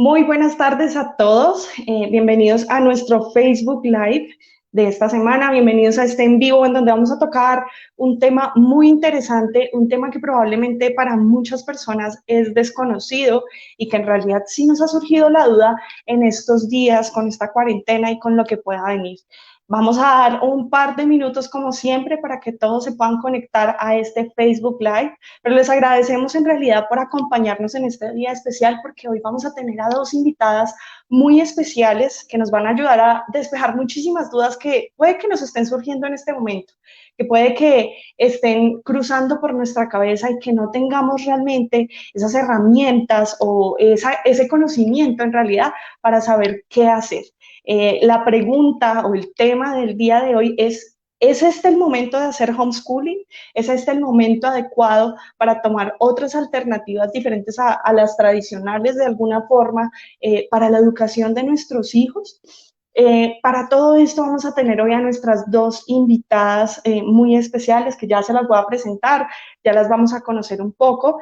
Muy buenas tardes a todos. Bienvenidos a nuestro Facebook Live de esta semana. Bienvenidos a este en vivo en donde vamos a tocar un tema muy interesante, un tema que probablemente para muchas personas es desconocido y que en realidad sí nos ha surgido la duda en estos días con esta cuarentena y con lo que pueda venir. Vamos a dar un par de minutos como siempre para que todos se puedan conectar a este Facebook Live, pero les agradecemos en realidad por acompañarnos en este día especial porque hoy vamos a tener a dos invitadas muy especiales que nos van a ayudar a despejar muchísimas dudas que puede que nos estén surgiendo en este momento, que puede que estén cruzando por nuestra cabeza y que no tengamos realmente esas herramientas o ese conocimiento en realidad para saber qué hacer. La pregunta o el tema del día de hoy ¿es este el momento de hacer homeschooling? ¿Es este el momento adecuado para tomar otras alternativas diferentes a las tradicionales de alguna forma para la educación de nuestros hijos? Para todo esto vamos a tener hoy a nuestras dos invitadas muy especiales que ya se las voy a presentar, ya las vamos a conocer un poco,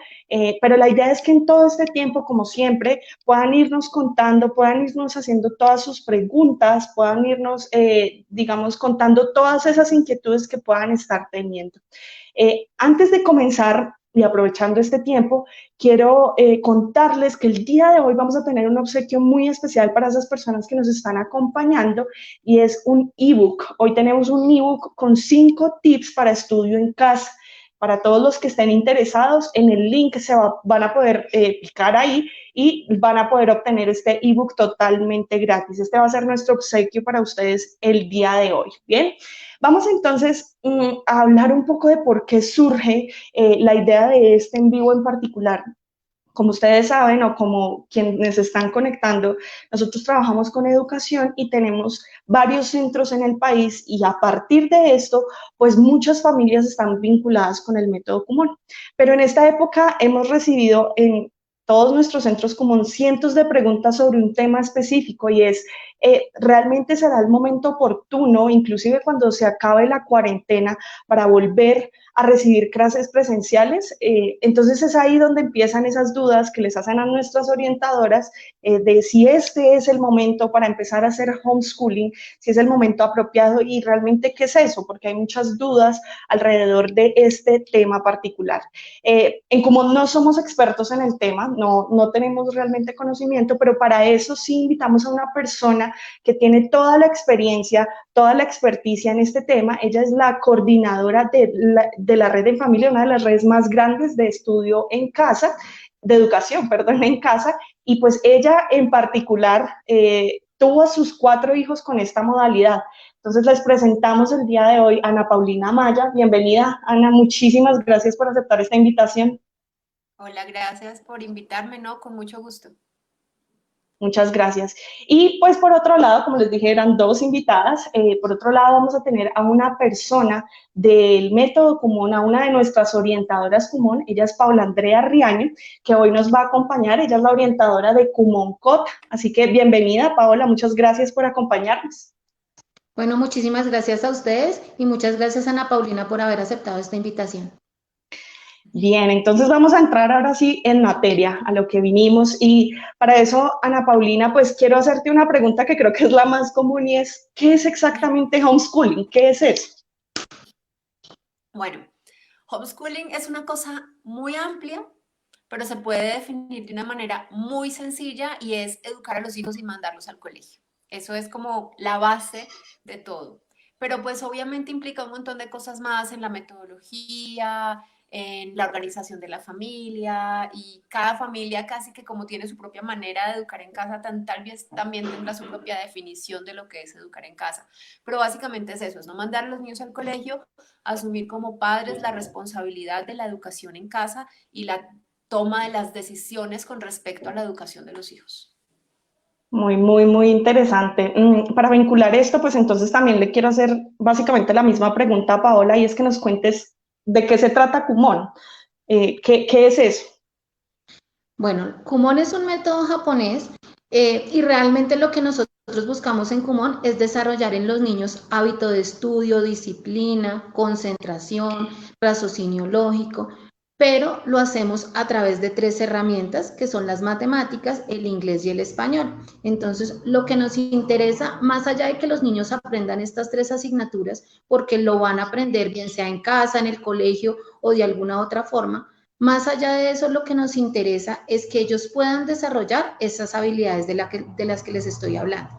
pero la idea es que en todo este tiempo, como siempre, puedan irnos contando, puedan irnos haciendo todas sus preguntas, puedan irnos, digamos, contando todas esas inquietudes que puedan estar teniendo. Antes de comenzar y aprovechando este tiempo, quiero contarles que el día de hoy vamos a tener un obsequio muy especial para esas personas que nos están acompañando y es un ebook. Hoy tenemos un ebook con 5 tips para estudio en casa. Para todos los que estén interesados, en el link van a poder picar ahí y van a poder obtener este ebook totalmente gratis. Este va a ser nuestro obsequio para ustedes el día de hoy. Bien, vamos entonces a hablar un poco de por qué surge la idea de este en vivo en particular. Como ustedes saben o como quienes están conectando, nosotros trabajamos con educación y tenemos varios centros en el país y a partir de esto, pues muchas familias están vinculadas con el método común. Pero en esta época hemos recibido en todos nuestros centros como cientos de preguntas sobre un tema específico y es, ¿realmente será el momento oportuno, inclusive cuando se acabe la cuarentena, para volver a recibir clases presenciales? Entonces es ahí donde empiezan esas dudas que les hacen a nuestras orientadoras de si este es el momento para empezar a hacer homeschooling, si es el momento apropiado y realmente qué es eso, porque hay muchas dudas alrededor de este tema particular. Como no somos expertos en el tema, no tenemos realmente conocimiento, pero para eso sí invitamos a una persona que tiene toda la experiencia, toda la experticia en este tema. Ella es la coordinadora de la red en familia, una de las redes más grandes de estudio en casa, de educación, perdón, en casa, y pues ella en particular tuvo a sus 4 hijos con esta modalidad. Entonces les presentamos el día de hoy a Ana Paulina Maya. Bienvenida, Ana, muchísimas gracias por aceptar esta invitación. Hola, gracias por invitarme, ¿no? Con mucho gusto. Muchas gracias. Y pues por otro lado, como les dije, eran dos invitadas. Por otro lado, vamos a tener a una persona del método común, a una de nuestras orientadoras común. Ella es Paula Andrea Riaño, que hoy nos va a acompañar. Ella es la orientadora de Kumon Cota. Así que bienvenida, Paola. Muchas gracias por acompañarnos. Bueno, muchísimas gracias a ustedes y muchas gracias Ana Paulina por haber aceptado esta invitación. Bien, entonces vamos a entrar ahora sí en materia, a lo que vinimos. Y para eso, Ana Paulina, pues quiero hacerte una pregunta que creo que es la más común y es, ¿qué es exactamente homeschooling? ¿Qué es eso? Bueno, homeschooling es una cosa muy amplia, pero se puede definir de una manera muy sencilla y es educar a los hijos y mandarlos al colegio. Eso es como la base de todo. Pero pues obviamente implica un montón de cosas más en la metodología, en la organización de la familia y cada familia casi que como tiene su propia manera de educar en casa, tal vez también tendrá su propia definición de lo que es educar en casa. Pero básicamente es eso, es no mandar a los niños al colegio, asumir como padres la responsabilidad de la educación en casa y la toma de las decisiones con respecto a la educación de los hijos. Muy interesante. Para vincular esto, pues entonces también le quiero hacer básicamente la misma pregunta a Paola y es que nos cuentes de qué se trata Kumon. ¿Qué es eso? Bueno, Kumon es un método japonés y realmente lo que nosotros buscamos en Kumon es desarrollar en los niños hábito de estudio, disciplina, concentración, raciocinio lógico. pero lo hacemos a través de 3 herramientas que son las matemáticas, el inglés y el español. Entonces, lo que nos interesa, más allá de que los niños aprendan estas 3 asignaturas, porque lo van a aprender bien sea en casa, en el colegio o de alguna otra forma, más allá de eso, lo que nos interesa es que ellos puedan desarrollar esas habilidades de las que les estoy hablando.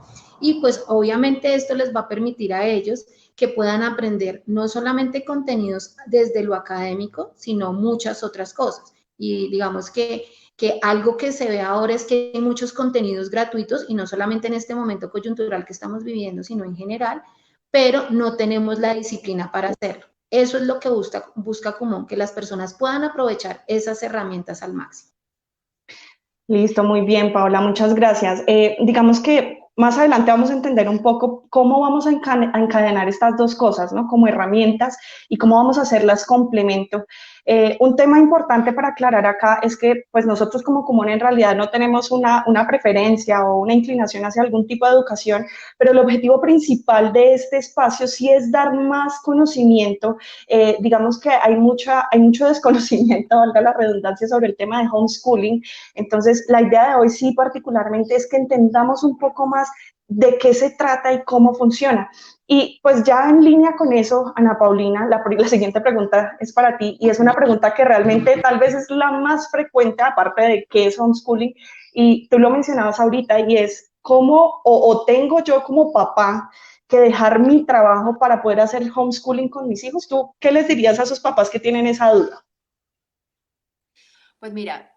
Y pues obviamente esto les va a permitir a ellos que puedan aprender no solamente contenidos desde lo académico, sino muchas otras cosas. Y digamos que algo que se ve ahora es que hay muchos contenidos gratuitos, y no solamente en este momento coyuntural que estamos viviendo, sino en general, pero no tenemos la disciplina para hacerlo. Eso es lo que busca Kumon, que las personas puedan aprovechar esas herramientas al máximo. Listo, muy bien, Paola, muchas gracias. Digamos que más adelante vamos a entender un poco cómo vamos a encadenar estas dos cosas, ¿no? Como herramientas y cómo vamos a hacerlas complemento. Un tema importante para aclarar acá es que pues nosotros como Kumon en realidad no tenemos una preferencia o una inclinación hacia algún tipo de educación, pero el objetivo principal de este espacio sí es dar más conocimiento. Digamos que hay mucho desconocimiento, valga la redundancia, sobre el tema de homeschooling. Entonces, la idea de hoy sí particularmente es que entendamos un poco más de qué se trata y cómo funciona. Y pues ya en línea con eso, Ana Paulina, la siguiente pregunta es para ti y es una pregunta que realmente tal vez es la más frecuente, aparte de qué es homeschooling, y tú lo mencionabas ahorita, y es cómo o tengo yo como papá que dejar mi trabajo para poder hacer homeschooling con mis hijos. ¿Tú qué les dirías a esos papás que tienen esa duda? Pues mira,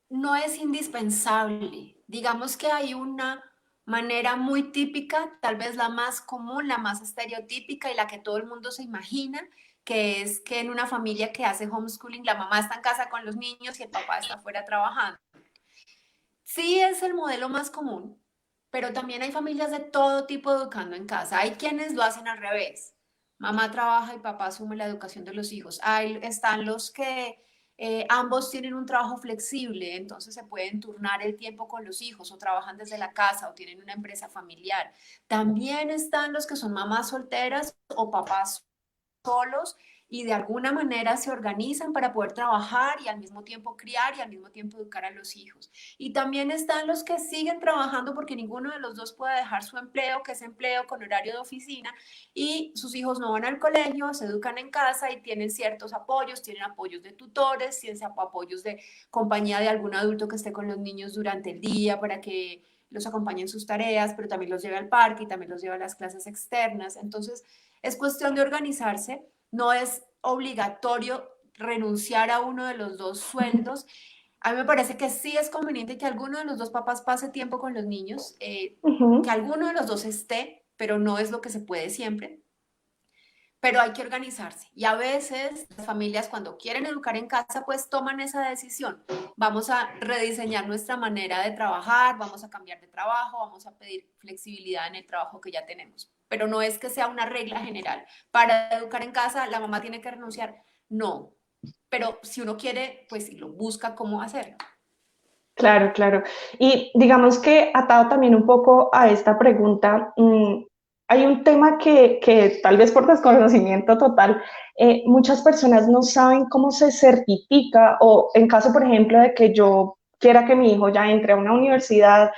no es indispensable. Digamos que hay una manera muy típica, tal vez la más común, la más estereotípica y la que todo el mundo se imagina, que es que en una familia que hace homeschooling, la mamá está en casa con los niños y el papá está afuera trabajando. Sí es el modelo más común, pero también hay familias de todo tipo educando en casa. Hay quienes lo hacen al revés. Mamá trabaja y papá asume la educación de los hijos. Ahí están los que ambos tienen un trabajo flexible, entonces se pueden turnar el tiempo con los hijos o trabajan desde la casa o tienen una empresa familiar. También están los que son mamás solteras o papás solos y de alguna manera se organizan para poder trabajar y al mismo tiempo criar y al mismo tiempo educar a los hijos. Y también están los que siguen trabajando porque ninguno de los dos puede dejar su empleo, que es empleo con horario de oficina, y sus hijos no van al colegio, se educan en casa y tienen ciertos apoyos, tienen apoyos de tutores, tienen apoyos de compañía de algún adulto que esté con los niños durante el día para que los acompañe en sus tareas, pero también los lleve al parque y también los lleve a las clases externas. Entonces, es cuestión de organizarse, no es obligatorio renunciar a uno de los dos sueldos. A mí me parece que sí es conveniente que alguno de los dos papás pase tiempo con los niños, que alguno de los dos esté, pero no es lo que se puede siempre. Pero hay que organizarse. Y a veces las familias cuando quieren educar en casa, pues toman esa decisión. Vamos a rediseñar nuestra manera de trabajar, vamos a cambiar de trabajo, vamos a pedir flexibilidad en el trabajo que ya tenemos. Pero no es que sea una regla general. Para educar en casa, la mamá tiene que renunciar. No. Pero si uno quiere, pues lo busca cómo hacerlo. Claro, claro. Y digamos que atado también un poco a esta pregunta, hay un tema que tal vez por desconocimiento total, muchas personas no saben cómo se certifica o en caso, por ejemplo, de que yo quiera que mi hijo ya entre a una universidad,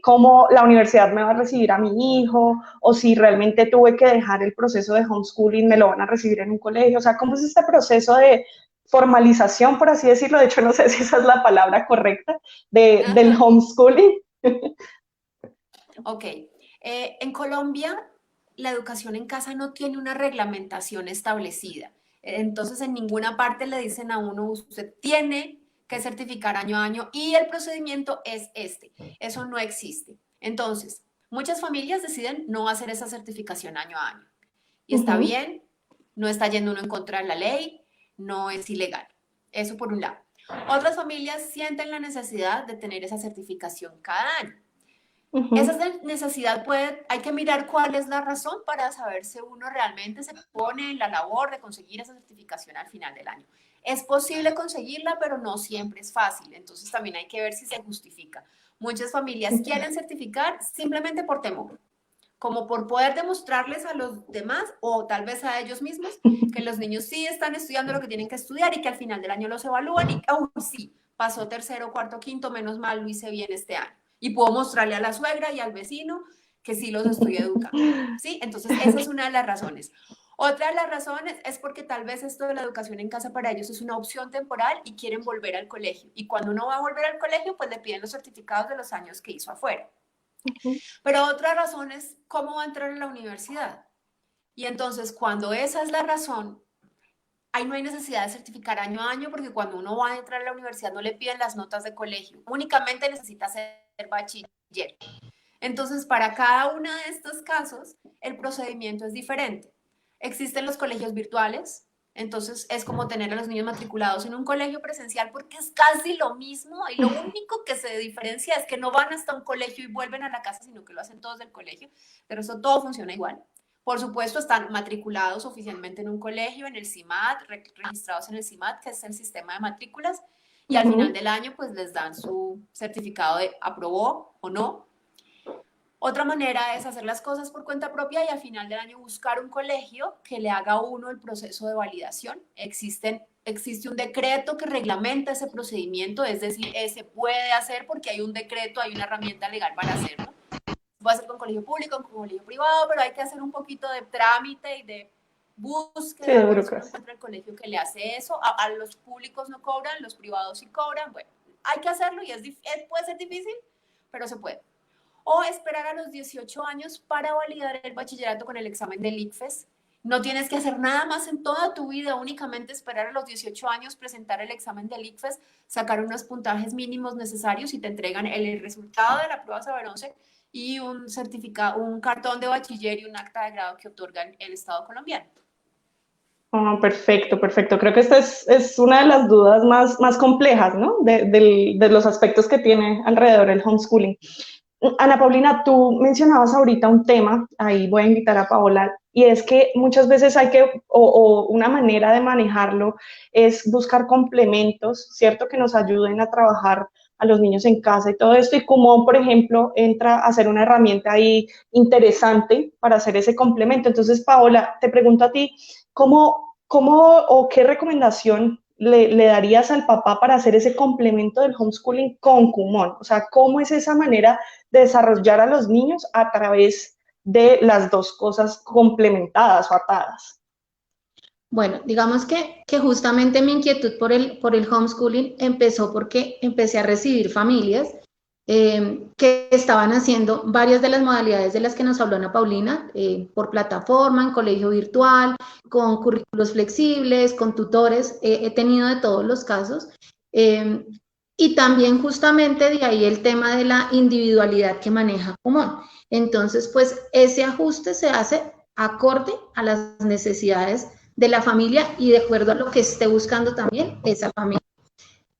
cómo la universidad me va a recibir a mi hijo o si realmente tuve que dejar el proceso de homeschooling, me lo van a recibir en un colegio. O sea, ¿cómo es este proceso de formalización, por así decirlo? De hecho, no sé si esa es la palabra correcta, del Ajá. homeschooling. Ok. En Colombia, la educación en casa no tiene una reglamentación establecida. Entonces, en ninguna parte le dicen a uno, usted tiene que certificar año a año y el procedimiento es este. Eso no existe. Entonces, muchas familias deciden no hacer esa certificación año a año. Y está Uh-huh, bien, no está yendo uno en contra de la ley, no es ilegal. Eso por un lado. Otras familias sienten la necesidad de tener esa certificación cada año. Esa uh-huh. necesidad hay que mirar cuál es la razón para saber si uno realmente se pone en la labor de conseguir esa certificación al final del año. Es posible conseguirla, pero no siempre es fácil. Entonces también hay que ver si se justifica. Muchas familias quieren certificar simplemente por temor, como por poder demostrarles a los demás o tal vez a ellos mismos que los niños sí están estudiando lo que tienen que estudiar y que al final del año los evalúan y, oh, sí, pasó tercero, cuarto, quinto, menos mal, lo hice bien este año. Y puedo mostrarle a la suegra y al vecino que sí los estoy educando, ¿sí? Entonces, esa es una de las razones. Otra de las razones es porque tal vez esto de la educación en casa para ellos es una opción temporal y quieren volver al colegio. Y cuando uno va a volver al colegio, pues le piden los certificados de los años que hizo afuera. Pero otra razón es cómo va a entrar a la universidad. Y entonces, cuando esa es la razón, ahí no hay necesidad de certificar año a año, porque cuando uno va a entrar a la universidad no le piden las notas de colegio, únicamente necesita ser bachiller. Entonces, para cada uno de estos casos, el procedimiento es diferente. Existen los colegios virtuales, entonces es como tener a los niños matriculados en un colegio presencial porque es casi lo mismo y lo único que se diferencia es que no van hasta un colegio y vuelven a la casa, sino que lo hacen todos del colegio, pero eso todo funciona igual. Por supuesto, están matriculados oficialmente en un colegio, en el CIMAD, registrados en el CIMAD, que es el sistema de matrículas, y al final del año pues les dan su certificado de aprobó o no. Otra manera es hacer las cosas por cuenta propia y al final del año buscar un colegio que le haga a uno el proceso de validación. Existe un decreto que reglamenta ese procedimiento, es decir, se puede hacer porque hay un decreto, hay una herramienta legal para hacerlo. Puede ser con colegio público, con colegio privado, pero hay que hacer un poquito de trámite y de búsqueda. Sí, de burocracia. Encuentra el colegio que le hace eso. A los públicos no cobran, los privados sí cobran. Bueno, hay que hacerlo y puede ser difícil, pero se puede. O esperar a los 18 años para validar el bachillerato con el examen del ICFES. No tienes que hacer nada más en toda tu vida, únicamente esperar a los 18 años, presentar el examen del ICFES, sacar unos puntajes mínimos necesarios y te entregan el resultado de la prueba Saber 11 y un certificado, un cartón de bachiller y un acta de grado que otorgan el Estado colombiano. Oh, perfecto, perfecto. Creo que esta es una de las dudas más complejas, ¿no? De los aspectos que tiene alrededor el homeschooling. Ana Paulina, tú mencionabas ahorita un tema, ahí voy a invitar a Paola, y es que muchas veces o una manera de manejarlo es buscar complementos, ¿cierto? Que nos ayuden a trabajar a los niños en casa y todo esto, y como, por ejemplo, entra a ser una herramienta ahí interesante para hacer ese complemento. Entonces, Paola, te pregunto a ti, ¿cómo o qué recomendación le darías al papá para hacer ese complemento del homeschooling con Kumon? O sea, ¿cómo es esa manera de desarrollar a los niños a través de las dos cosas complementadas o atadas? Bueno, digamos que justamente mi inquietud por el homeschooling empezó porque empecé a recibir familias que estaban haciendo varias de las modalidades de las que nos habló Ana Paulina, por plataforma, en colegio virtual, con currículos flexibles, con tutores, he tenido de todos los casos. Y también justamente de ahí el tema de la individualidad que maneja Kumon. Entonces, pues ese ajuste se hace acorde a las necesidades de la familia y de acuerdo a lo que esté buscando también esa familia.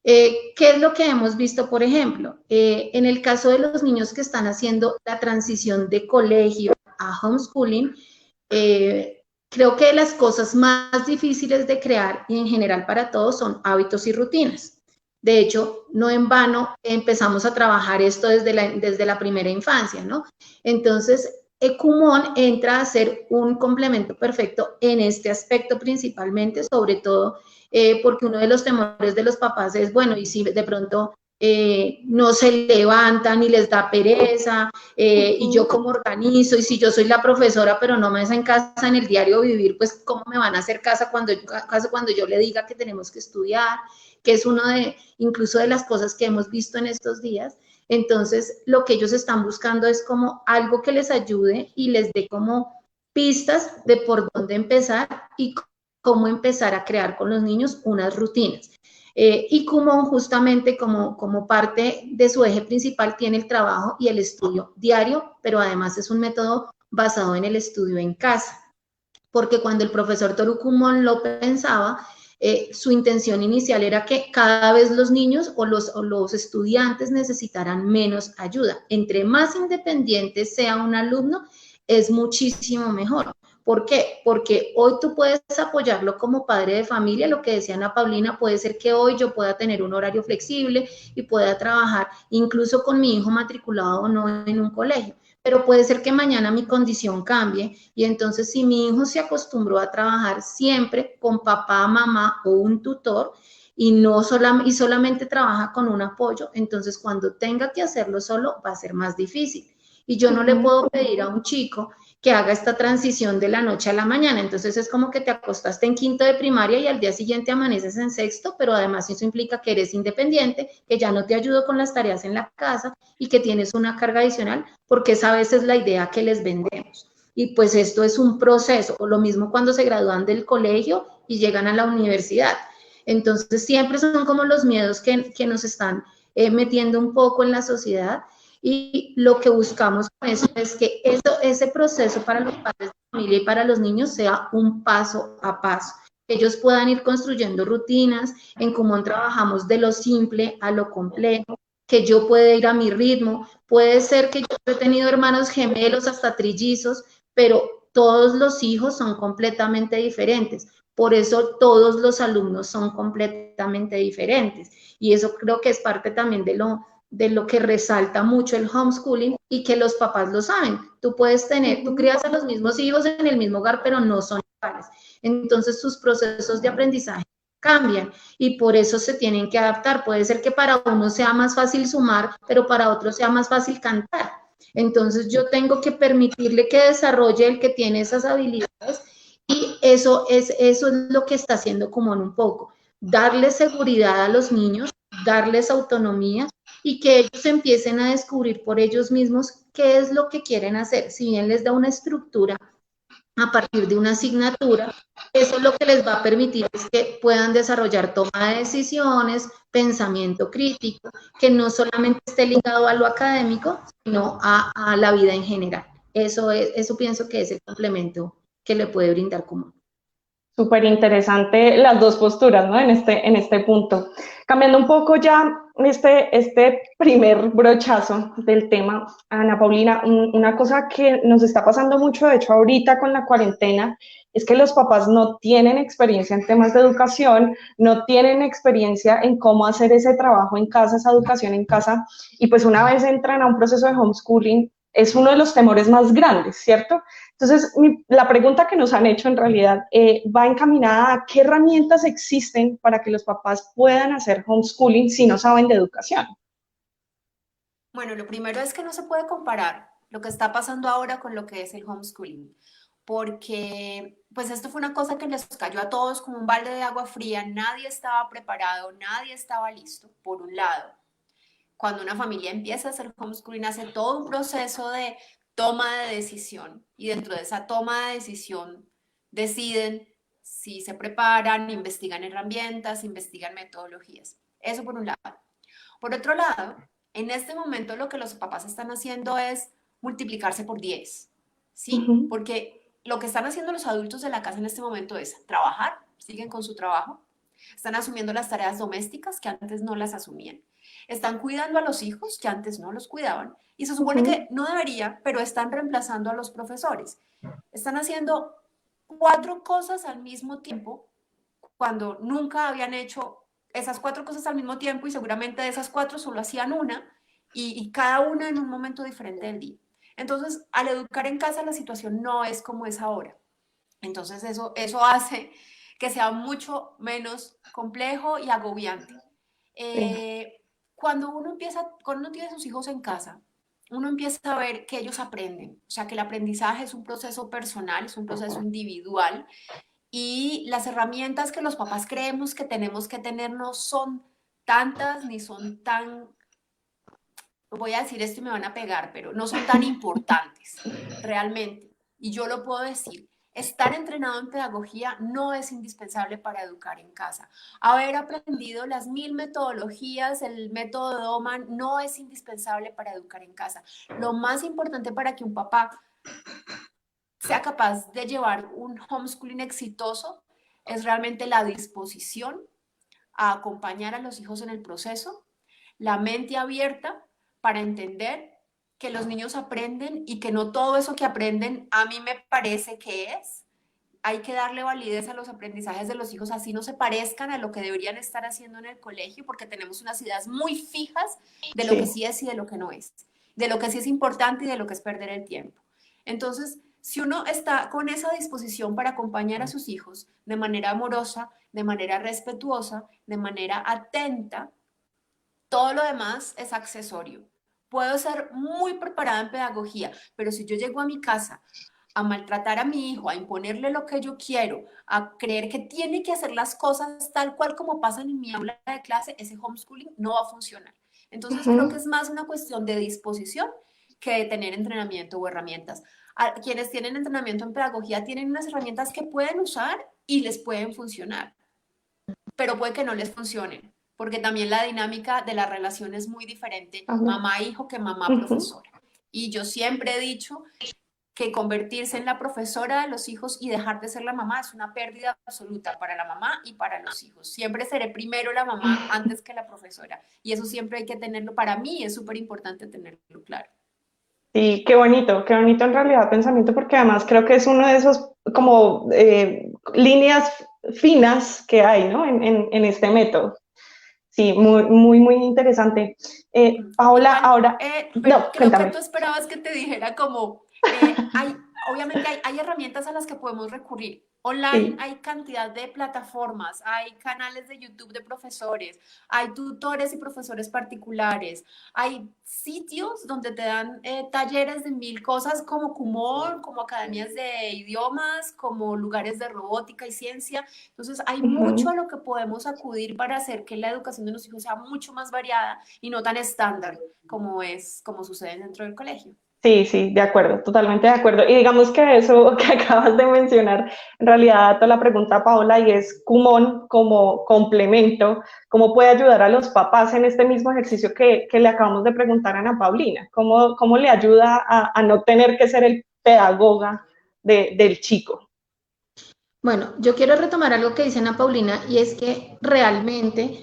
¿Qué es lo que hemos visto, por ejemplo? En el caso de los niños que están haciendo la transición de colegio a homeschooling, creo que las cosas más difíciles de crear y en general para todos son hábitos y rutinas. De hecho, no en vano empezamos a trabajar esto desde la primera infancia, ¿no? Entonces, Kumon entra a ser un complemento perfecto en este aspecto principalmente, sobre todo porque uno de los temores de los papás es, bueno, y si de pronto no se levantan y les da pereza, y yo cómo organizo, y si yo soy la profesora pero no me hacen casa en el diario vivir, pues cómo me van a hacer caso cuando yo le diga que tenemos que estudiar, que es incluso de las cosas que hemos visto en estos días. Entonces, lo que ellos están buscando es como algo que les ayude y les dé como pistas de por dónde empezar y cómo empezar a crear con los niños unas rutinas. Y Kumon justamente como parte de su eje principal tiene el trabajo y el estudio diario, pero además es un método basado en el estudio en casa, porque cuando el profesor Toru Kumon lo pensaba, su intención inicial era que cada vez los niños o los estudiantes necesitaran menos ayuda. Entre más independiente sea un alumno, es muchísimo mejor. ¿Por qué? Porque hoy tú puedes apoyarlo como padre de familia, lo que decía Ana Paulina, puede ser que hoy yo pueda tener un horario flexible y pueda trabajar incluso con mi hijo matriculado o no en un colegio. pero puede ser que mañana mi condición cambie y entonces si mi hijo se acostumbró a trabajar siempre con papá, mamá o un tutor y y solamente trabaja con un apoyo, entonces cuando tenga que hacerlo solo va a ser más difícil. Y yo no le puedo pedir a un chico que haga esta transición de la noche a la mañana. Entonces es como que te acostaste en quinto de primaria y al día siguiente amaneces en sexto, pero además eso implica que eres independiente, que ya no te ayudo con las tareas en la casa y que tienes una carga adicional, porque esa a veces es la idea que les vendemos. Y pues esto es un proceso, o lo mismo cuando se gradúan del colegio y llegan a la universidad. Entonces siempre son como los miedos que nos están metiendo un poco en la sociedad y lo que buscamos con eso es que ese proceso para los padres de familia y para los niños sea un paso a paso. Que ellos puedan ir construyendo rutinas en cómo trabajamos de lo simple a lo complejo, que yo pueda ir a mi ritmo. Puede ser que yo he tenido hermanos gemelos, hasta trillizos, pero todos los hijos son completamente diferentes. Por eso todos los alumnos son completamente diferentes. Y eso creo que es parte también de lo que resalta mucho el homeschooling y que los papás lo saben. Tú tú crías a los mismos hijos en el mismo hogar, pero no son iguales. Entonces sus procesos de aprendizaje cambian y por eso se tienen que adaptar. Puede ser que para uno sea más fácil sumar, pero para otro sea más fácil cantar. Entonces yo tengo que permitirle que desarrolle el que tiene esas habilidades y eso es lo que está haciendo Kumon un poco. Darle seguridad a los niños, darles autonomía y que ellos empiecen a descubrir por ellos mismos qué es lo que quieren hacer. Si bien les da una estructura a partir de una asignatura, eso lo que les va a permitir es que puedan desarrollar toma de decisiones, pensamiento crítico, que no solamente esté ligado a lo académico, sino a la vida en general. Eso pienso que es el complemento que le puede brindar Kumon. Súper interesante las dos posturas, ¿no? En este punto. Cambiando un poco ya este primer brochazo del tema, Ana Paulina, una cosa que nos está pasando mucho, de hecho, ahorita con la cuarentena, es que los papás no tienen experiencia en temas de educación, no tienen experiencia en cómo hacer ese trabajo en casa, esa educación en casa, y pues una vez entran a un proceso de homeschooling, es uno de los temores más grandes, ¿cierto? Entonces, la pregunta que nos han hecho en realidad va encaminada a qué herramientas existen para que los papás puedan hacer homeschooling si no saben de educación. Bueno, lo primero es que no se puede comparar lo que está pasando ahora con lo que es el homeschooling, porque pues esto fue una cosa que les cayó a todos como un balde de agua fría, nadie estaba preparado, nadie estaba listo, por un lado. Cuando una familia empieza a hacer homeschooling, hace todo un proceso de toma de decisión y dentro de esa toma de decisión deciden si se preparan, investigan herramientas, investigan metodologías. Eso por un lado. Por otro lado, en este momento lo que los papás están haciendo es multiplicarse por 10, ¿sí? Porque lo que están haciendo los adultos de la casa en este momento es trabajar, siguen con su trabajo, están asumiendo las tareas domésticas que antes no las asumían, están cuidando a los hijos que antes no los cuidaban y se supone que no debería, pero están reemplazando a los profesores. Están haciendo 4 cosas al mismo tiempo cuando nunca habían hecho esas 4 cosas al mismo tiempo y seguramente de esas 4 solo hacían una y cada una en un momento diferente del día. Entonces, al educar en casa la situación no es como es ahora. Entonces, eso hace que sea mucho menos complejo y agobiante. Cuando uno tiene sus hijos en casa, uno empieza a ver que ellos aprenden, o sea, que el aprendizaje es un proceso personal, es un proceso individual y las herramientas que los papás creemos que tenemos que tener no son tantas ni son tan, voy a decir esto y me van a pegar, pero no son tan importantes realmente. Y yo lo puedo decir, estar entrenado en pedagogía no es indispensable para educar en casa. Haber aprendido las 1000 metodologías, el método de Doman, no es indispensable para educar en casa. Lo más importante para que un papá sea capaz de llevar un homeschooling exitoso es realmente la disposición a acompañar a los hijos en el proceso, la mente abierta para entender que los niños aprenden y que no todo eso que aprenden a mí me parece que es. Hay que darle validez a los aprendizajes de los hijos, así no se parezcan a lo que deberían estar haciendo en el colegio, porque tenemos unas ideas muy fijas de lo que sí es y de lo que no es. de lo que sí es importante y de lo que es perder el tiempo. Entonces, si uno está con esa disposición para acompañar a sus hijos de manera amorosa, de manera respetuosa, de manera atenta, todo lo demás es accesorio. Puedo ser muy preparada en pedagogía, pero si yo llego a mi casa a maltratar a mi hijo, a imponerle lo que yo quiero, a creer que tiene que hacer las cosas tal cual como pasan en mi aula de clase, ese homeschooling no va a funcionar. Entonces creo que es más una cuestión de disposición que de tener entrenamiento o herramientas. A quienes tienen entrenamiento en pedagogía tienen unas herramientas que pueden usar y les pueden funcionar, pero puede que no les funcionen, porque también la dinámica de la relación es muy diferente mamá-hijo que mamá-profesora. Y yo siempre he dicho que convertirse en la profesora de los hijos y dejar de ser la mamá es una pérdida absoluta para la mamá y para los hijos. Siempre seré primero la mamá antes que la profesora. Y eso siempre hay que tenerlo. Para mí es súper importante tenerlo claro. Sí, qué bonito en realidad pensamiento, porque además creo que es uno de esos como líneas finas que hay, ¿no? En este método. Sí, muy interesante. Paola, Igual, ahora, pero no, creo que cuéntame. tú esperabas que te dijera como, obviamente hay herramientas a las que podemos recurrir. Online Sí. hay cantidad de plataformas, hay canales de YouTube de profesores, hay tutores y profesores particulares, hay sitios donde te dan talleres de mil cosas como Kumon, como academias de idiomas, como lugares de robótica y ciencia. Entonces hay mucho a lo que podemos acudir para hacer que la educación de los hijos sea mucho más variada y no tan estándar como sucede dentro del colegio. Sí, de acuerdo, totalmente de acuerdo. Y digamos que eso que acabas de mencionar, en realidad toda la pregunta a Paola y es Kumon como complemento, ¿cómo puede ayudar a los papás en este mismo ejercicio que le acabamos de preguntar a Ana Paulina? ¿Cómo le ayuda a no tener que ser el pedagoga del chico? Bueno, yo quiero retomar algo que dice Ana Paulina y es que realmente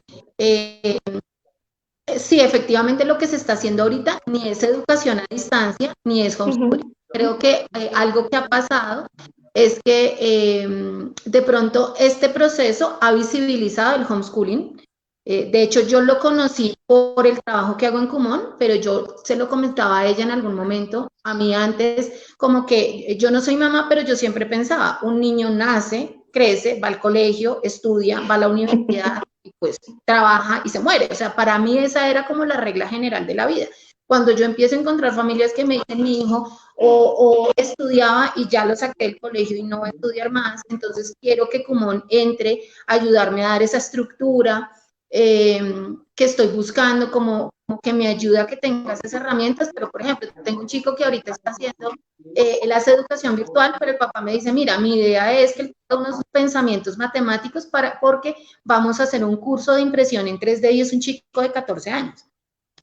sí, efectivamente lo que se está haciendo ahorita ni es educación a distancia, ni es homeschooling. Creo que algo que ha pasado es que de pronto este proceso ha visibilizado el homeschooling. De hecho, yo lo conocí por el trabajo que hago en Kumon, pero yo se lo comentaba a ella en algún momento. A mí antes, como que yo no soy mamá, pero yo siempre pensaba, un niño nace, crece, va al colegio, estudia, va a la universidad, y pues trabaja y se muere. O sea, para mí esa era como la regla general de la vida. Cuando yo empiezo a encontrar familias que me dicen mi hijo o estudiaba y ya lo saqué del colegio y no va a estudiar más, entonces quiero que Kumon entre a ayudarme a dar esa estructura que estoy buscando, como que me ayuda a que tenga esas herramientas, pero por ejemplo, tengo un chico que ahorita está haciendo, él hace educación virtual, pero el papá me dice, mira, mi idea es que él tenga unos pensamientos matemáticos porque vamos a hacer un curso de impresión en 3D y es un chico de 14 años.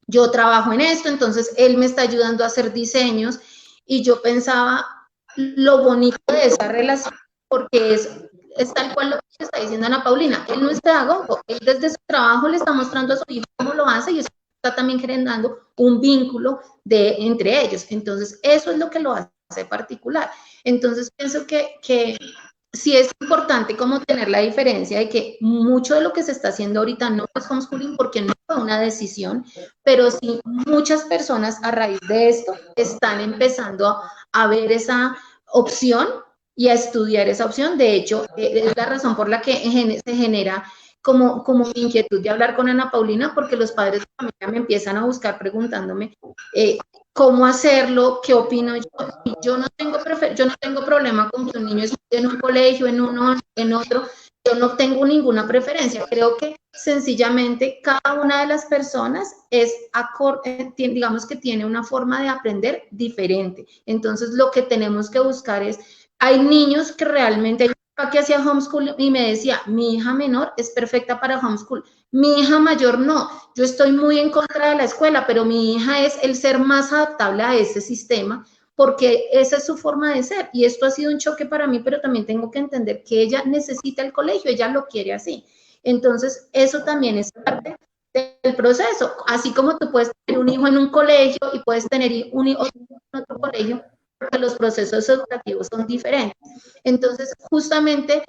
Yo trabajo en esto, entonces él me está ayudando a hacer diseños y yo pensaba lo bonito de esa relación, porque es tal cual lo que está diciendo Ana Paulina, él no es pedagogo, él desde su trabajo le está mostrando a su hijo cómo lo hace y eso está también generando un vínculo entre ellos, entonces eso es lo que lo hace particular. Entonces pienso que sí es importante como tener la diferencia de que mucho de lo que se está haciendo ahorita no es homeschooling porque no fue una decisión, pero sí muchas personas a raíz de esto están empezando a ver esa opción y a estudiar esa opción. De hecho, es la razón por la que se genera como mi inquietud de hablar con Ana Paulina, porque los padres de familia me empiezan a buscar preguntándome cómo hacerlo, qué opino yo. Yo no tengo problema con que un niño estudie en un colegio, en uno, en otro. Yo no tengo ninguna preferencia. Creo que sencillamente cada una de las personas digamos que tiene una forma de aprender diferente. Entonces, lo que tenemos que buscar es, hay niños que realmente, que hacía homeschool y me decía, mi hija menor es perfecta para homeschool, mi hija mayor no, yo estoy muy en contra de la escuela, pero mi hija es el ser más adaptable a ese sistema porque esa es su forma de ser y esto ha sido un choque para mí, pero también tengo que entender que ella necesita el colegio, ella lo quiere así. Entonces, eso también es parte del proceso, así como tú puedes tener un hijo en un colegio y puedes tener un hijo en otro colegio, porque los procesos educativos son diferentes. Entonces, justamente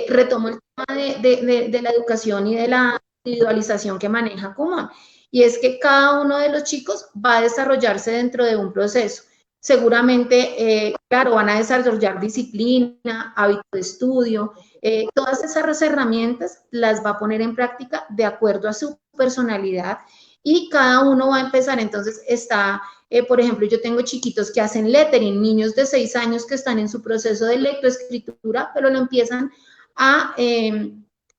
retomo el tema de la educación y de individualización que maneja Kumon. Y es que cada uno de los chicos va a desarrollarse dentro de un proceso. Seguramente, claro, van a desarrollar disciplina, hábito de estudio, todas esas herramientas las va a poner en práctica de acuerdo a su personalidad y cada uno va a empezar. Entonces está, por ejemplo, yo tengo chiquitos que hacen lettering, niños de 6 años que están en su proceso de lectoescritura, pero lo empiezan a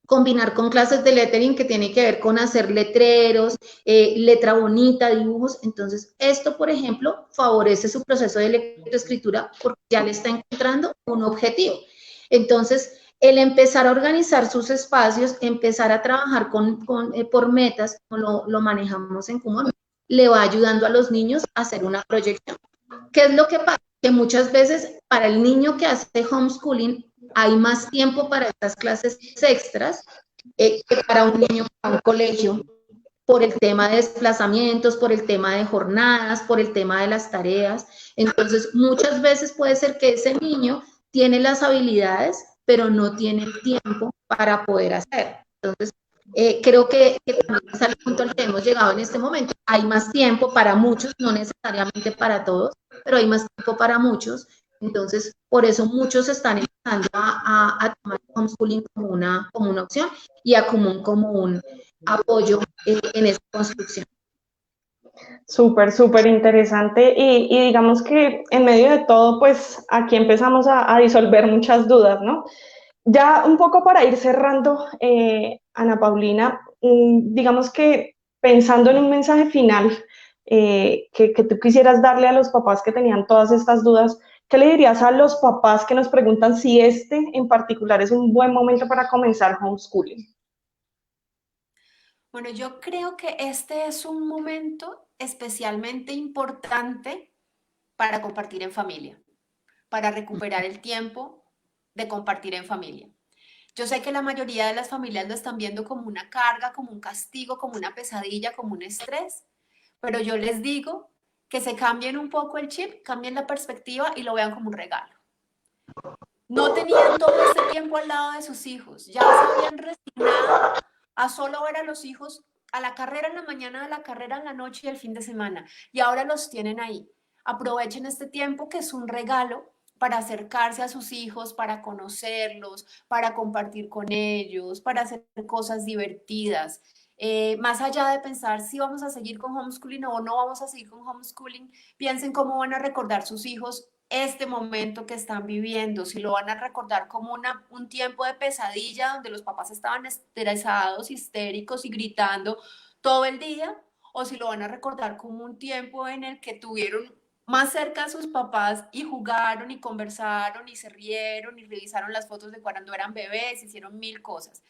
combinar con clases de lettering que tiene que ver con hacer letreros, letra bonita, dibujos. Entonces, esto, por ejemplo, favorece su proceso de lectoescritura porque ya le está encontrando un objetivo. Entonces, el empezar a organizar sus espacios, empezar a trabajar por metas, como lo manejamos en Kumon, le va ayudando a los niños a hacer una proyección. ¿Qué es lo que pasa? Que muchas veces para el niño que hace homeschooling hay más tiempo para estas clases extras que para un niño que va a un colegio, por el tema de desplazamientos, por el tema de jornadas, por el tema de las tareas. Entonces, muchas veces puede ser que ese niño tiene las habilidades, pero no tiene el tiempo para poder hacer. Entonces, creo que también es al punto al que hemos llegado en este momento. Hay más tiempo para muchos, no necesariamente para todos, pero hay más tiempo para muchos. Entonces, por eso muchos están empezando a tomar el homeschooling como una opción y a Kumon como un apoyo en esta construcción. Súper, súper interesante y digamos que en medio de todo, pues aquí empezamos a disolver muchas dudas, ¿no? Ya un poco para ir cerrando, Ana Paulina, digamos que pensando en un mensaje final que tú quisieras darle a los papás que tenían todas estas dudas, ¿qué le dirías a los papás que nos preguntan si este en particular es un buen momento para comenzar homeschooling? Bueno, yo creo que este es un momento especialmente importante para compartir en familia, para recuperar el tiempo de compartir en familia. Yo sé que la mayoría de las familias lo están viendo como una carga, como un castigo, como una pesadilla, como un estrés, pero yo les digo que se cambien un poco el chip, cambien la perspectiva y lo vean como un regalo. No tenían todo este tiempo al lado de sus hijos, ya se habían resignado a solo ver a los hijos a la carrera en la mañana, a la carrera en la noche y el fin de semana, y ahora los tienen ahí. Aprovechen este tiempo que es un regalo para acercarse a sus hijos, para conocerlos, para compartir con ellos, para hacer cosas divertidas. Más allá de pensar si vamos a seguir con homeschooling o no vamos a seguir con homeschooling, piensen cómo van a recordar sus hijos este momento que están viviendo, si lo van a recordar como un tiempo de pesadilla donde los papás estaban estresados, histéricos y gritando todo el día, o si lo van a recordar como un tiempo en el que tuvieron más cerca a sus papás y jugaron y conversaron y se rieron y revisaron las fotos de cuando eran bebés, hicieron mil cosas.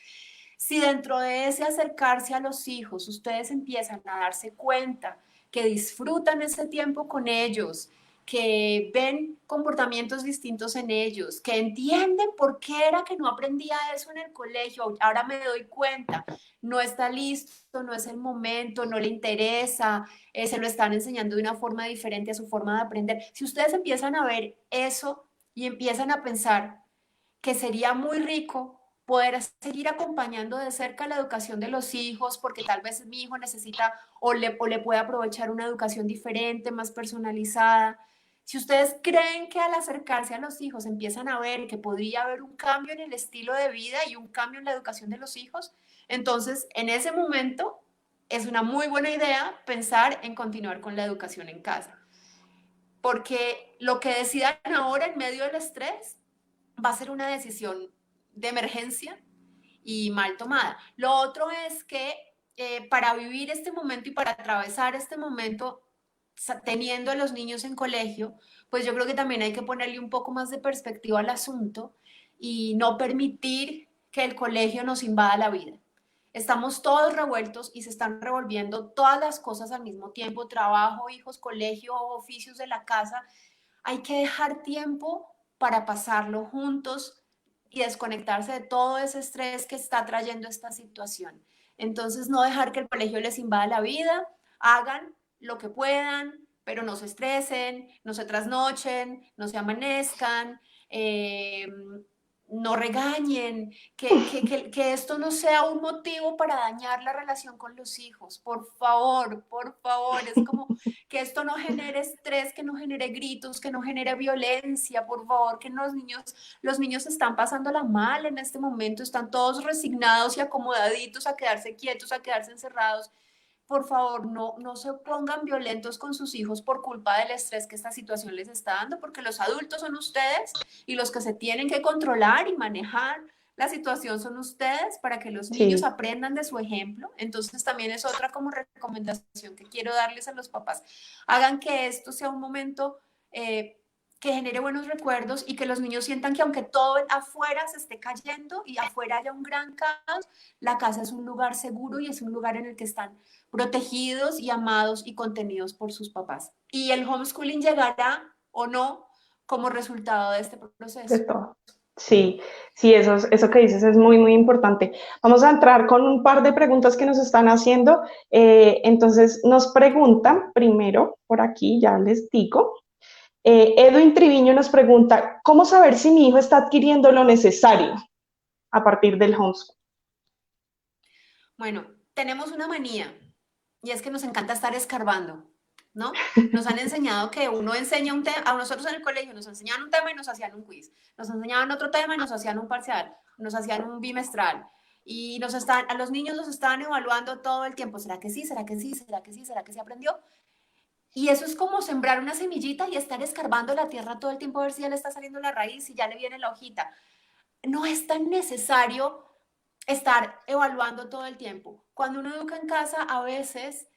Si dentro de ese acercarse a los hijos ustedes empiezan a darse cuenta que disfrutan ese tiempo con ellos, que ven comportamientos distintos en ellos, que entienden por qué era que no aprendía eso en el colegio, ahora me doy cuenta, no está listo, no es el momento, no le interesa, se lo están enseñando de una forma diferente a su forma de aprender. Si ustedes empiezan a ver eso y empiezan a pensar que sería muy rico poder seguir acompañando de cerca la educación de los hijos, porque tal vez mi hijo necesita o le puede aprovechar una educación diferente, más personalizada. Si ustedes creen que al acercarse a los hijos empiezan a ver que podría haber un cambio en el estilo de vida y un cambio en la educación de los hijos, entonces en ese momento es una muy buena idea pensar en continuar con la educación en casa. Porque lo que decidan ahora en medio del estrés va a ser una decisión de emergencia y mal tomada. Lo otro es que para vivir este momento y para atravesar este momento teniendo a los niños en colegio, pues yo creo que también hay que ponerle un poco más de perspectiva al asunto y no permitir que el colegio nos invada la vida. Estamos todos revueltos y se están revolviendo todas las cosas al mismo tiempo, trabajo, hijos, colegio, oficios de la casa. Hay que dejar tiempo para pasarlo juntos y desconectarse de todo ese estrés que está trayendo esta situación. Entonces, no dejar que el colegio les invada la vida, hagan lo que puedan, pero no se estresen, no se trasnochen, no se amanezcan, no regañen, que esto no sea un motivo para dañar la relación con los hijos. Por favor, es como que esto no genere estrés, que no genere gritos, que no genere violencia, por favor, que los niños están pasándola mal en este momento, están todos resignados y acomodaditos a quedarse quietos, a quedarse encerrados. Por favor, no se pongan violentos con sus hijos por culpa del estrés que esta situación les está dando, porque los adultos son ustedes y los que se tienen que controlar y manejar la situación son ustedes para que los niños Sí, aprendan de su ejemplo. Entonces también es otra como recomendación que quiero darles a los papás. Hagan que esto sea un momento que genere buenos recuerdos y que los niños sientan que aunque todo afuera se esté cayendo y afuera haya un gran caos, la casa es un lugar seguro y es un lugar en el que están protegidos y amados y contenidos por sus papás. Y el homeschooling llegará o no como resultado de este de proceso. todo. Sí, sí, eso que dices es muy, muy importante. Vamos a entrar con un par de preguntas que nos están haciendo. Entonces, nos preguntan primero, por aquí, ya les digo. Edwin Triviño nos pregunta, ¿cómo saber si mi hijo está adquiriendo lo necesario a partir del homeschool? Bueno, tenemos una manía y es que nos encanta estar escarbando, ¿no? Nos han enseñado que uno enseña un tema, a nosotros en el colegio nos enseñaban un tema y nos hacían un quiz, nos enseñaban otro tema y nos hacían un parcial, nos hacían un bimestral y a los niños los estaban evaluando todo el tiempo, ¿será que sí? ¿Será que sí? ¿Será que sí? ¿Será que se aprendió? Y eso es como sembrar una semillita y estar escarbando la tierra todo el tiempo a ver si ya le está saliendo la raíz y ya le viene la hojita. No es tan necesario estar evaluando todo el tiempo. Cuando uno educa en casa, a veces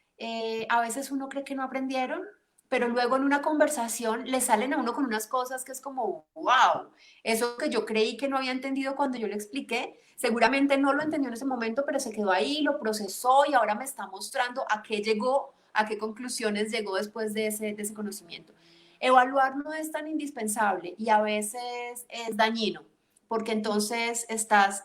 uno cree que no aprendieron, pero luego en una conversación le salen a uno con unas cosas que es como, wow, eso que yo creí que no había entendido cuando yo le expliqué, seguramente no lo entendió en ese momento, pero se quedó ahí, lo procesó y ahora me está mostrando a qué llegó, a qué conclusiones llegó después de ese conocimiento. Evaluar no es tan indispensable y a veces es dañino, porque entonces estás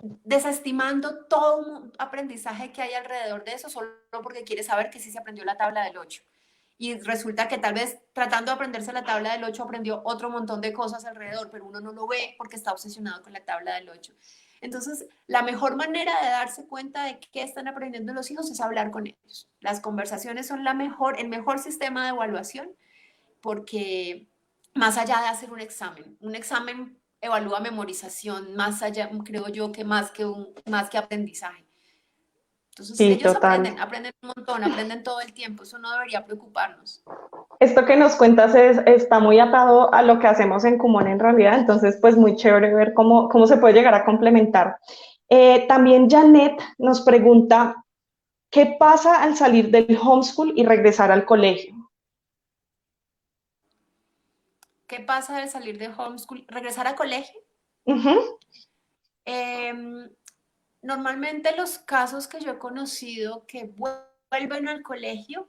desestimando todo un aprendizaje que hay alrededor de eso solo porque quieres saber que sí se aprendió la tabla del 8. Y resulta que tal vez tratando de aprenderse la tabla del 8 aprendió otro montón de cosas alrededor, pero uno no lo ve porque está obsesionado con la tabla del 8. Entonces, la mejor manera de darse cuenta de qué están aprendiendo los hijos es hablar con ellos. Las conversaciones son el mejor sistema de evaluación porque más allá de hacer un examen evalúa memorización, más allá, creo yo, que más que aprendizaje. Entonces, Sí, ellos total. aprenden un montón, aprenden todo el tiempo, eso no debería preocuparnos. Esto que nos cuentas está muy atado a lo que hacemos en Kumon en realidad, entonces pues muy chévere ver cómo se puede llegar a complementar. También Janet nos pregunta, ¿qué pasa al salir del homeschool y regresar al colegio? ¿Qué pasa al salir de homeschool? ¿Regresar al colegio? Ujú. Eh, Normalmente los casos que yo he conocido que vuelven al colegio,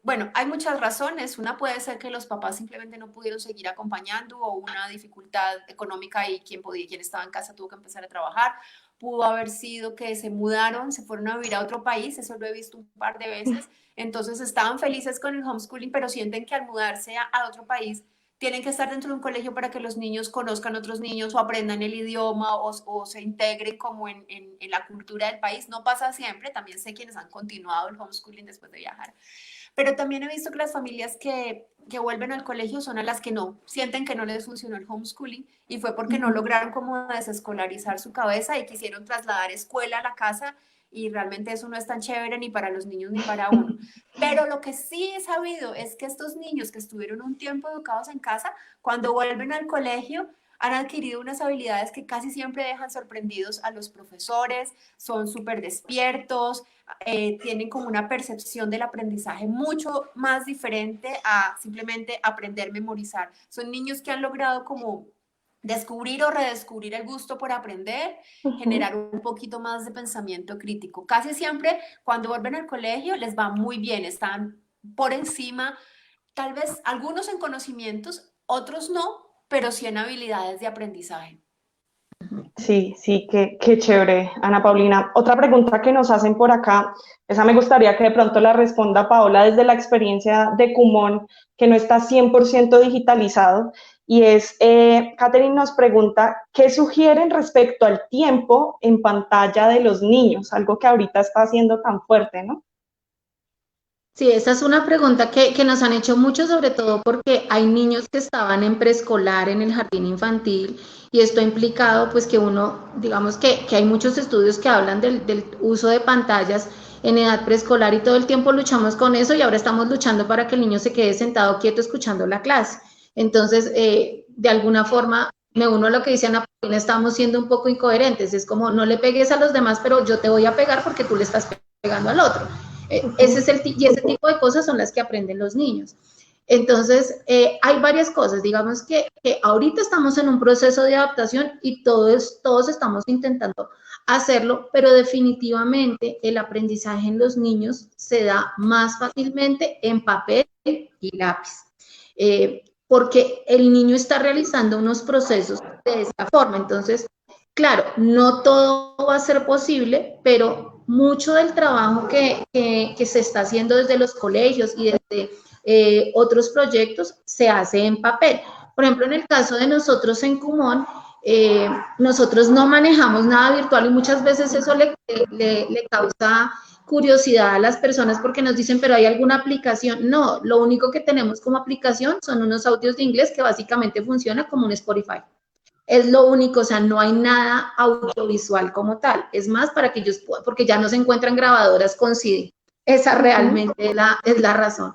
bueno, hay muchas razones. Una puede ser que los papás simplemente no pudieron seguir acompañando o una dificultad económica y quien estaba en casa tuvo que empezar a trabajar. Pudo haber sido que se mudaron, se fueron a vivir a otro país, eso lo he visto un par de veces. Entonces estaban felices con el homeschooling, pero sienten que al mudarse a otro país tienen que estar dentro de un colegio para que los niños conozcan otros niños o aprendan el idioma o se integren como en la cultura del país. No pasa siempre, también sé quienes han continuado el homeschooling después de viajar. Pero también he visto que las familias que vuelven al colegio son a las que no, sienten que no les funcionó el homeschooling y fue porque no lograron como desescolarizar su cabeza y quisieron trasladar escuela a la casa y realmente eso no es tan chévere ni para los niños ni para uno. Pero lo que sí he sabido es que estos niños que estuvieron un tiempo educados en casa, cuando vuelven al colegio, han adquirido unas habilidades que casi siempre dejan sorprendidos a los profesores, son súper despiertos, tienen como una percepción del aprendizaje mucho más diferente a simplemente aprender, memorizar. Son niños que han logrado como descubrir o redescubrir el gusto por aprender, Ujú. generar un poquito más de pensamiento crítico. Casi siempre cuando vuelven al colegio les va muy bien, están por encima, tal vez algunos en conocimientos, otros no, pero sí en habilidades de aprendizaje. Sí, sí, qué chévere, Ana Paulina. Otra pregunta que nos hacen por acá, esa me gustaría que de pronto la responda Paola desde la experiencia de Kumon, que no está 100% digitalizado. y Catherine nos pregunta, ¿qué sugieren respecto al tiempo en pantalla de los niños? Algo que ahorita está siendo tan fuerte, ¿no? Sí, esa es una pregunta que nos han hecho mucho, sobre todo porque hay niños que estaban en preescolar, en el jardín infantil, y esto ha implicado pues que uno, digamos que hay muchos estudios que hablan del uso de pantallas en edad preescolar y todo el tiempo luchamos con eso y ahora estamos luchando para que el niño se quede sentado quieto escuchando la clase. Entonces, de alguna forma, me uno a lo que dice Ana Paulina, estamos siendo un poco incoherentes, es como no le pegues a los demás, pero yo te voy a pegar porque tú le estás pegando al otro. Ese tipo de cosas son las que aprenden los niños. Entonces, hay varias cosas, digamos que ahorita estamos en un proceso de adaptación y todos estamos intentando hacerlo, pero definitivamente el aprendizaje en los niños se da más fácilmente en papel y lápiz, porque el niño está realizando unos procesos de esta forma. Entonces, claro, no todo va a ser posible, pero mucho del trabajo que se está haciendo desde los colegios y desde otros proyectos se hace en papel. Por ejemplo, en el caso de nosotros en Kumon, nosotros no manejamos nada virtual y muchas veces eso le causa curiosidad a las personas porque nos dicen, pero ¿hay alguna aplicación? No, lo único que tenemos como aplicación son unos audios de inglés que básicamente funciona como un Spotify. Es lo único, o sea, no hay nada audiovisual como tal. Es más, para que ellos puedan, porque ya no se encuentran grabadoras con CD. Esa realmente es la razón.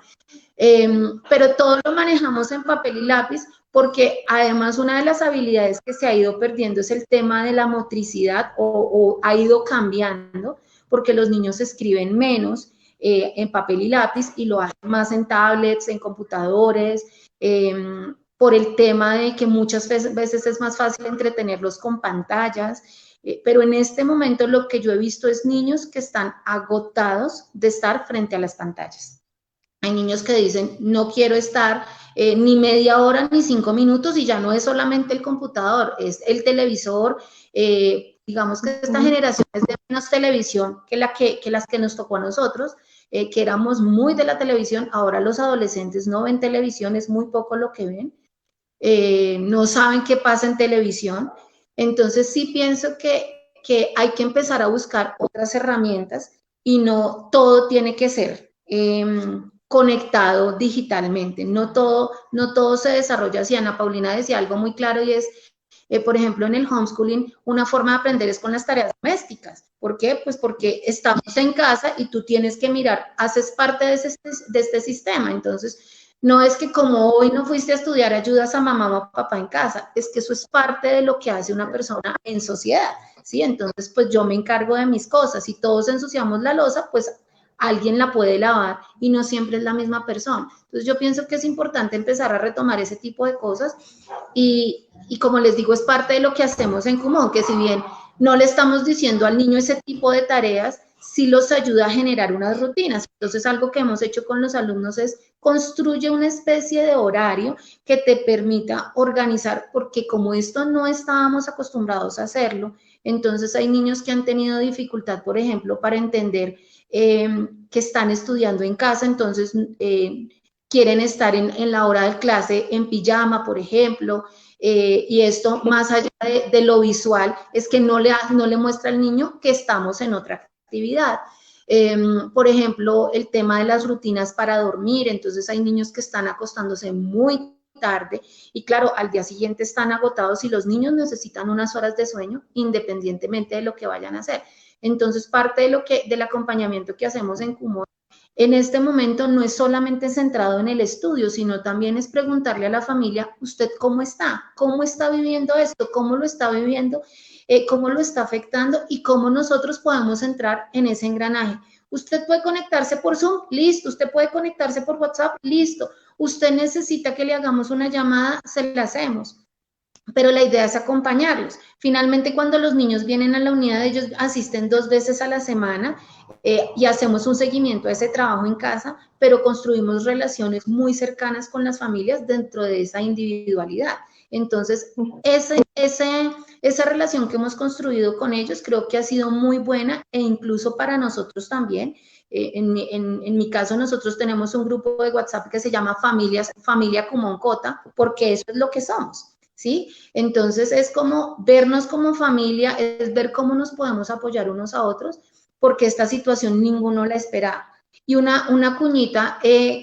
Pero todo lo manejamos en papel y lápiz porque además una de las habilidades que se ha ido perdiendo es el tema de la motricidad o ha ido cambiando porque los niños escriben menos en papel y lápiz y lo hacen más en tablets, en computadores, por el tema de que muchas veces es más fácil entretenerlos con pantallas, pero en este momento lo que yo he visto es niños que están agotados de estar frente a las pantallas. Hay niños que dicen, no quiero estar ni media hora ni 5 minutos y ya no es solamente el computador, es el televisor. Digamos que esta generación es de menos televisión que las que nos tocó a nosotros, que éramos muy de la televisión. Ahora los adolescentes no ven televisión, es muy poco lo que ven. No saben qué pasa en televisión. Entonces sí pienso que hay que empezar a buscar otras herramientas y no todo tiene que ser conectado digitalmente. No todo se desarrolla así. Ana Paulina decía algo muy claro y es, por ejemplo, en el homeschooling, una forma de aprender es con las tareas domésticas. ¿Por qué? Pues porque estamos en casa y tú tienes que mirar, haces parte de este sistema. Entonces, no es que como hoy no fuiste a estudiar, ayudas a mamá o papá en casa, es que eso es parte de lo que hace una persona en sociedad, ¿sí? Entonces, pues yo me encargo de mis cosas. Si todos ensuciamos la loza, pues alguien la puede lavar y no siempre es la misma persona. Entonces, yo pienso que es importante empezar a retomar ese tipo de cosas y como les digo, es parte de lo que hacemos en Kumon, que si bien no le estamos diciendo al niño ese tipo de tareas, sí los ayuda a generar unas rutinas. Entonces, algo que hemos hecho con los alumnos es construye una especie de horario que te permita organizar, porque como esto no estábamos acostumbrados a hacerlo, entonces hay niños que han tenido dificultad, por ejemplo, para entender que están estudiando en casa, entonces quieren estar en la hora de clase en pijama, por ejemplo, y esto, más allá de lo visual, es que no le muestra al niño que estamos en otra actividad. Por ejemplo, el tema de las rutinas para dormir, entonces hay niños que están acostándose muy tarde y claro, al día siguiente están agotados y los niños necesitan unas horas de sueño independientemente de lo que vayan a hacer. Entonces, parte del acompañamiento que hacemos en Kumon en este momento no es solamente centrado en el estudio, sino también es preguntarle a la familia, ¿usted cómo está viviendo esto? ¿Cómo lo está viviendo? ¿Cómo lo está afectando? Y cómo nosotros podemos entrar en ese engranaje. Usted puede conectarse por Zoom, listo. Usted puede conectarse por WhatsApp, listo. Usted necesita que le hagamos una llamada, se la hacemos. Pero la idea es acompañarlos. Finalmente, cuando los niños vienen a la unidad, ellos asisten 2 veces a la semana y hacemos un seguimiento a ese trabajo en casa, pero construimos relaciones muy cercanas con las familias dentro de esa individualidad. Entonces, esa relación que hemos construido con ellos creo que ha sido muy buena e incluso para nosotros también. En mi caso, nosotros tenemos un grupo de WhatsApp que se llama Familia Kumon Kota, porque eso es lo que somos, ¿sí? Entonces, es como vernos como familia, es ver cómo nos podemos apoyar unos a otros, porque esta situación ninguno la esperaba. Y una cuñita que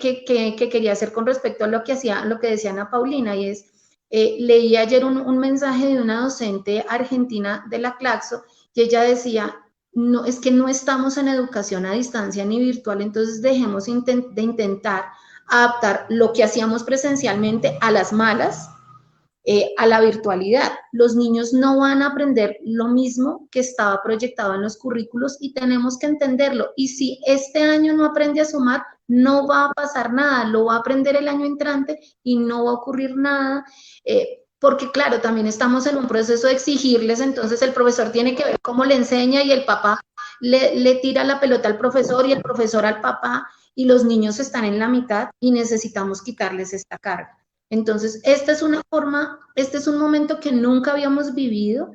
quería hacer con respecto a lo que decía Ana Paulina, y es, leí ayer un mensaje de una docente argentina de la Claxo, y ella decía, no, es que no estamos en educación a distancia ni virtual, entonces dejemos de intentar adaptar lo que hacíamos presencialmente a las malas, a la virtualidad. Los niños no van a aprender lo mismo que estaba proyectado en los currículos y tenemos que entenderlo. Y si este año no aprende a sumar, no va a pasar nada, lo va a aprender el año entrante y no va a ocurrir nada. Porque claro, también estamos en un proceso de exigirles, entonces el profesor tiene que ver cómo le enseña y el papá le tira la pelota al profesor y el profesor al papá, y los niños están en la mitad y necesitamos quitarles esta carga. Entonces, esta es una forma, este es un momento que nunca habíamos vivido,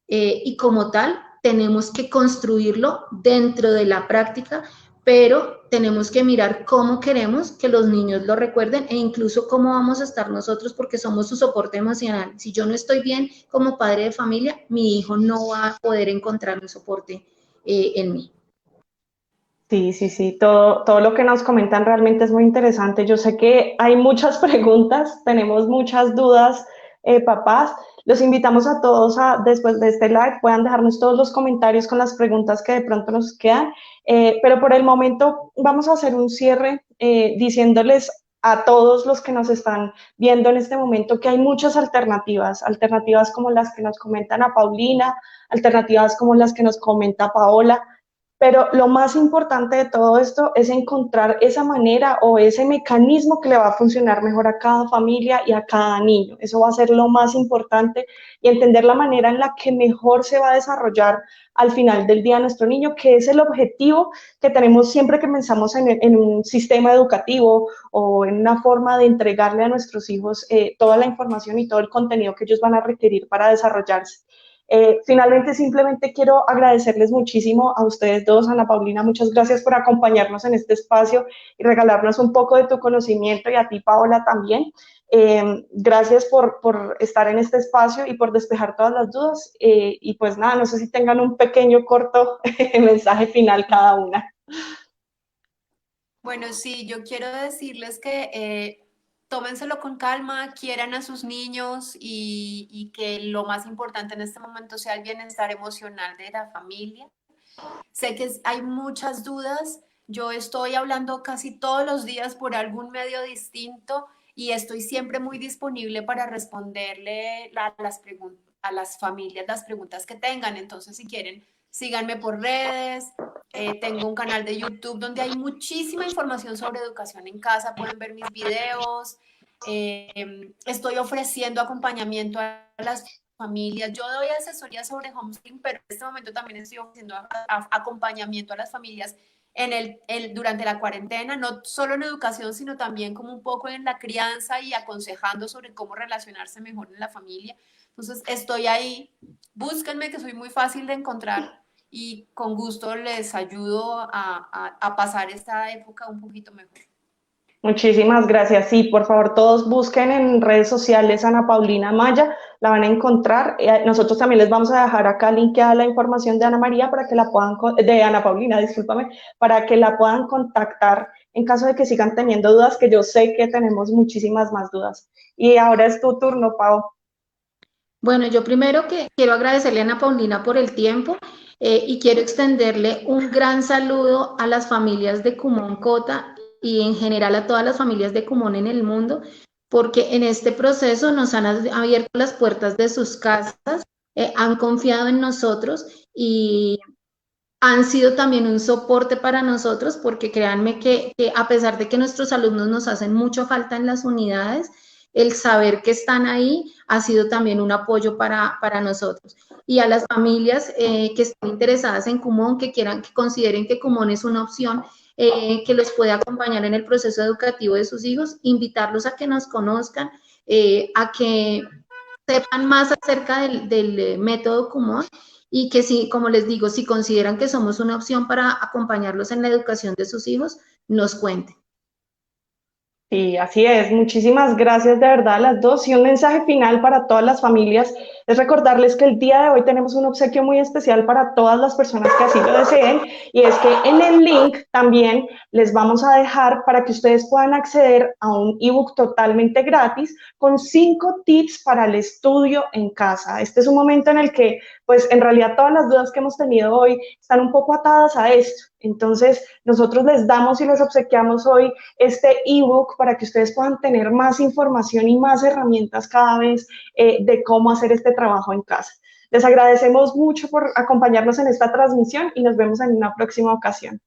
y como tal tenemos que construirlo dentro de la práctica, pero tenemos que mirar cómo queremos que los niños lo recuerden e incluso cómo vamos a estar nosotros, porque somos su soporte emocional. Si yo no estoy bien como padre de familia, mi hijo no va a poder encontrar un soporte en mí. Sí, sí, sí, todo lo que nos comentan realmente es muy interesante. Yo sé que hay muchas preguntas, tenemos muchas dudas, papás. Los invitamos a todos a, después de este live, puedan dejarnos todos los comentarios con las preguntas que de pronto nos quedan. Pero por el momento vamos a hacer un cierre diciéndoles a todos los que nos están viendo en este momento que hay muchas alternativas, alternativas como las que nos comentan a Paulina, alternativas como las que nos comenta Paola. Pero lo más importante de todo esto es encontrar esa manera o ese mecanismo que le va a funcionar mejor a cada familia y a cada niño. Eso va a ser lo más importante, y entender la manera en la que mejor se va a desarrollar al final del día nuestro niño, que es el objetivo que tenemos siempre que pensamos en un sistema educativo o en una forma de entregarle a nuestros hijos toda la información y todo el contenido que ellos van a requerir para desarrollarse. Finalmente, simplemente quiero agradecerles muchísimo a ustedes dos. Ana Paulina, muchas gracias por acompañarnos en este espacio y regalarnos un poco de tu conocimiento, y a ti, Paola, también. Gracias por estar en este espacio y por despejar todas las dudas. Y pues nada, no sé si tengan un pequeño, corto mensaje final cada una. Bueno, sí, yo quiero decirles que tómenselo con calma, quieran a sus niños y que lo más importante en este momento sea el bienestar emocional de la familia. Sé que hay muchas dudas. Yo estoy hablando casi todos los días por algún medio distinto y estoy siempre muy disponible para responderle a las familias las preguntas que tengan. Entonces, si quieren, síganme por redes. Tengo un canal de YouTube donde hay muchísima información sobre educación en casa. Pueden ver mis videos. Estoy ofreciendo acompañamiento a las familias. Yo doy asesoría sobre homeschooling, pero en este momento también estoy ofreciendo acompañamiento a las familias durante la cuarentena, no solo en educación, sino también como un poco en la crianza y aconsejando sobre cómo relacionarse mejor en la familia. Entonces, estoy ahí. Búsquenme, que soy muy fácil de encontrar y con gusto les ayudo a pasar esta época un poquito mejor. Muchísimas gracias. Sí, por favor, todos busquen en redes sociales Ana Paulina Maya, la van a encontrar. Nosotros también les vamos a dejar acá linkeada la información de Ana María para que la puedan, de Ana Paulina, discúlpame, para que la puedan contactar en caso de que sigan teniendo dudas, que yo sé que tenemos muchísimas más dudas. Y ahora es tu turno, Pau. Bueno, yo primero que quiero agradecerle a Ana Paulina por el tiempo, y quiero extenderle un gran saludo a las familias de Kumon Kota y en general a todas las familias de Kumon en el mundo, porque en este proceso nos han abierto las puertas de sus casas, han confiado en nosotros y han sido también un soporte para nosotros, porque créanme que a pesar de que nuestros alumnos nos hacen mucha falta en las unidades, el saber que están ahí ha sido también un apoyo para nosotros. Y a las familias que estén interesadas en Kumon, que consideren que Kumon es una opción que los puede acompañar en el proceso educativo de sus hijos, invitarlos a que nos conozcan, a que sepan más acerca del método Kumon y que si, como les digo, si consideran que somos una opción para acompañarlos en la educación de sus hijos, nos cuenten. Sí, así es. Muchísimas gracias de verdad a las dos. Y un mensaje final para todas las familias es recordarles que el día de hoy tenemos un obsequio muy especial para todas las personas que así lo deseen. Y es que en el link también les vamos a dejar para que ustedes puedan acceder a un ebook totalmente gratis con 5 tips para el estudio en casa. Este es un momento en el que, pues en realidad todas las dudas que hemos tenido hoy están un poco atadas a esto. Entonces, nosotros les damos y les obsequiamos hoy este ebook para que ustedes puedan tener más información y más herramientas cada vez de cómo hacer este trabajo en casa. Les agradecemos mucho por acompañarnos en esta transmisión y nos vemos en una próxima ocasión.